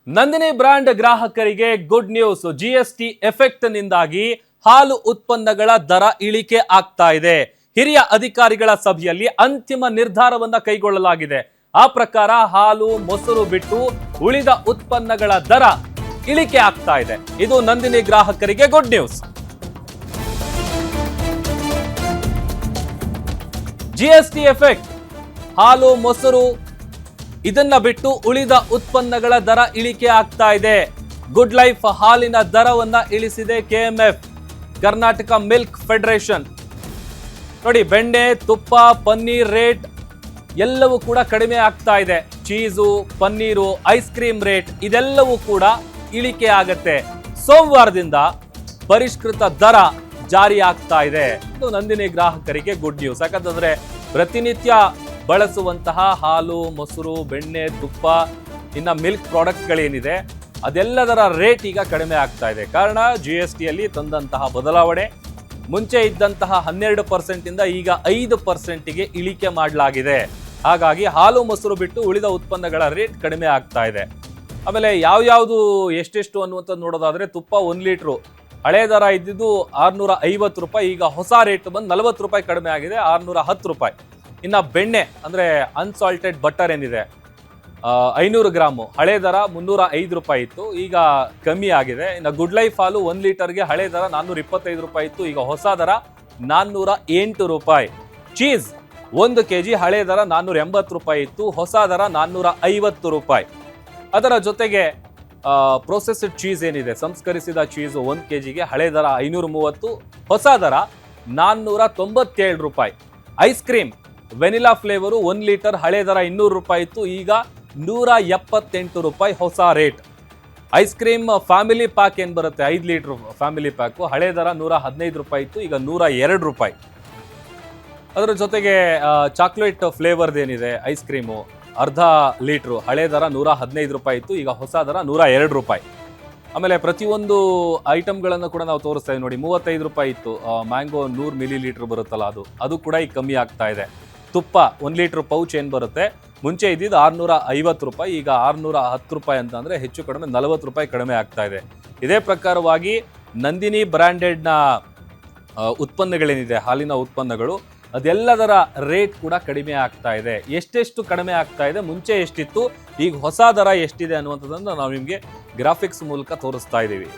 Nandini brand ಗ್ರಾಹಕರಿಗೆ good news. GST effect ನಿಂದಾಗಿ ಹಾಲು ಉತ್ಪನ್ನಗಳ ದರ ಇಳಿಕೆ ಆಗ್ತಾ ಇದೆ. ಹಿರಿಯ ಅಧಿಕಾರಿಗಳ ಸಭೆಯಲ್ಲಿ ಅಂತಿಮ ನಿರ್ಧಾರವನ್ನ ಕೈಗೊಳ್ಳಲಾಗಿದೆ. ಆ ಪ್ರಕಾರ ಹಾಲು ಮೊಸರು ಬಿಟ್ಟು ಉಳಿದ ಉತ್ಪನ್ನಗಳ ದರ ಇಳಿಕೆ ಆಗ್ತಾ ಇದೆ. ಇದು ನಂದಿನಿ ಗ್ರಾಹಕರಿಗೆ ಗುಡ್ ನ್ಯೂಸ್. ಜಿಎಸ್ಟಿ ಎಫೆಕ್ಟ್, ಹಾಲು ಮೊಸರು ಇದನ್ನ ಬಿಟ್ಟು ಉಳಿದ ಉತ್ಪನ್ನಗಳ ದರ ಇಳಿಕೆ ಆಗ್ತಾ ಇದೆ. ಗುಡ್ ಲೈಫ್ ಹಾಲಿನ ದರವನ್ನ ಇಳಿಸಿದೆ ಕೆಎಂಎಫ್, ಕರ್ನಾಟಕ ಮಿಲ್ಕ್ ಫೆಡರೇಷನ್. ನೋಡಿ, ಬೆಣ್ಣೆ, ತುಪ್ಪ, ಪನ್ನೀರ್ ರೇಟ್ ಎಲ್ಲವೂ ಕೂಡ ಕಡಿಮೆ ಆಗ್ತಾ ಇದೆ. Cheese, paneer, ice cream rate ಇದೆಲ್ಲವೂ ಕೂಡ ಇಳಿಕೆ ಆಗತ್ತೆ. ಸೋಮವಾರದಿಂದ ಪರಿಷ್ಕೃತ ದರ ಜಾರಿ ಆಗ್ತಾ ಇದೆ. ಇದು ನಂದಿನಿ ಗ್ರಾಹಕರಿಗೆ ಗುಡ್ ನ್ಯೂಸ್. ಯಾಕಂತಂದ್ರೆ ಪ್ರತಿನಿತ್ಯ ಬಳಸುವಂತಹ ಹಾಲು, ಮೊಸರು, ಬೆಣ್ಣೆ, ತುಪ್ಪ, ಇನ್ನ ಮಿಲ್ಕ್ ಪ್ರಾಡಕ್ಟ್ಗಳೇನಿದೆ ಅದೆಲ್ಲದರ ರೇಟ್ ಈಗ ಕಡಿಮೆ ಆಗ್ತಾ ಇದೆ. ಕಾರಣ GSTಯಲ್ಲಿ ತಂದಂತಹ ಬದಲಾವಣೆ. ಮುಂಚೆ ಇದ್ದಂತಹ 12% ಇಂದ ಈಗ 5%ಗೆ ಇಳಿಕೆ ಮಾಡಲಾಗಿದೆ. ಹಾಗಾಗಿ ಹಾಲು ಮೊಸರು ಬಿಟ್ಟು ಉಳಿದ ಉತ್ಪನ್ನಗಳ ರೇಟ್ ಕಡಿಮೆ ಆಗ್ತಾ ಇದೆ. ಆಮೇಲೆ ಯಾವ್ಯಾವುದು ಎಷ್ಟೆಷ್ಟು ಅನ್ನುವಂಥದ್ದು ನೋಡೋದಾದ್ರೆ, ತುಪ್ಪ 1 ಲೀಟ್ರು ಹಳೆ ದರ ಇದ್ದಿದ್ದು 650 ರೂಪಾಯಿ, ಈಗ ಹೊಸ ರೇಟ್ ಬಂದು 40 ರೂಪಾಯಿ ಕಡಿಮೆ ಆಗಿದೆ, 610 ರೂಪಾಯಿ. ಇನ್ನು ಬೆಣ್ಣೆ ಅಂದರೆ ಅನ್ಸಾಲ್ಟೆಡ್ ಬಟರ್ ಏನಿದೆ 500 ಗ್ರಾಮು ಹಳೆ ದರ 305 ರೂಪಾಯಿ ಇತ್ತು, ಈಗ ಕಮ್ಮಿ ಆಗಿದೆ. ಇನ್ನು ಗುಡ್ ಲೈಫ್ ಹಾಲು 1 ಲೀಟರ್ಗೆ ಹಳೆ ದರ 425 ರೂಪಾಯಿ ಇತ್ತು, ಈಗ ಹೊಸ ದರ 408 ರೂಪಾಯಿ. ಚೀಸ್ 1 kg ಹಳೆ ದರ 480 ರೂಪಾಯಿ ಇತ್ತು, ಹೊಸ ದರ 450 ರೂಪಾಯಿ. ಅದರ ಜೊತೆಗೆ ಪ್ರೊಸೆಸ್ಡ್ ಚೀಸ್ ಏನಿದೆ, ಸಂಸ್ಕರಿಸಿದ ಚೀಸು 1 kgಗೆ ಹಳೆ ದರ 530, ಹೊಸ ದರ 497 ರೂಪಾಯಿ. Ice cream vanilla flavour 1 litre ಹಳೆ ದರ 200 ರೂಪಾಯಿ ಇತ್ತು, ಈಗ 178 ರೂಪಾಯಿ ಹೊಸ rate. Ice cream family pack ಏನು ಬರುತ್ತೆ 5 ಲೀಟರ್ ಫ್ಯಾಮಿಲಿ ಪ್ಯಾಕು, ಹಳೆ ದರ 115 ರೂಪಾಯಿ ಇತ್ತು, ಈಗ 102 ರೂಪಾಯಿ. ಅದರ ಜೊತೆಗೆ ಚಾಕ್ಲೇಟ್ ಫ್ಲೇವರ್ದು ಏನಿದೆ ಐಸ್ ಕ್ರೀಮು ಅರ್ಧ ಲೀಟ್ರು ಹಳೆ ದರ 115 ರೂಪಾಯಿ ಇತ್ತು, ಈಗ ಹೊಸ ದರ 102 ರೂಪಾಯಿ. ಆಮೇಲೆ ಪ್ರತಿಯೊಂದು ಐಟಮ್ಗಳನ್ನು ಕೂಡ ನಾವು ತೋರಿಸ್ತಾ ಇದ್ದೀವಿ ನೋಡಿ. 35 ರೂಪಾಯಿ ಇತ್ತು ಮ್ಯಾಂಗೋ 100 ಮಿಲಿ ಲೀಟ್ರ್ ಬರುತ್ತಲ್ಲ, ಅದು ಕೂಡ ಈಗ ಕಮ್ಮಿ ಆಗ್ತಾ ಇದೆ. ತುಪ್ಪ 1 ಲೀಟ್ರ್ ಪೌಚ್ ಏನು ಬರುತ್ತೆ, ಮುಂಚೆ ಇದ್ದಿದ್ದು 650 ರೂಪಾಯಿ, ಈಗ 610 ರೂಪಾಯಿ ಅಂತ ಅಂದರೆ ಹೆಚ್ಚು ಕಡಿಮೆ 40 ರೂಪಾಯಿ ಕಡಿಮೆ ಆಗ್ತಾ ಇದೆ. ಇದೇ ಪ್ರಕಾರವಾಗಿ ನಂದಿನಿ ಬ್ರ್ಯಾಂಡೆಡ್ನ ಉತ್ಪನ್ನಗಳೇನಿದೆ, ಹಾಲಿನ ಉತ್ಪನ್ನಗಳು, ಅದೆಲ್ಲದರ ರೇಟ್ ಕೂಡ ಕಡಿಮೆ ಆಗ್ತಾ ಇದೆ. ಎಷ್ಟೆಷ್ಟು ಕಡಿಮೆ ಆಗ್ತಾ ಇದೆ, ಮುಂಚೆ ಎಷ್ಟಿತ್ತು, ಈಗ ಹೊಸ ದರ ಎಷ್ಟಿದೆ ಅನ್ನುವಂಥದ್ದನ್ನು ನಾವು ನಿಮಗೆ ಗ್ರಾಫಿಕ್ಸ್ ಮೂಲಕ ತೋರಿಸ್ತಾ ಇದ್ದೀವಿ.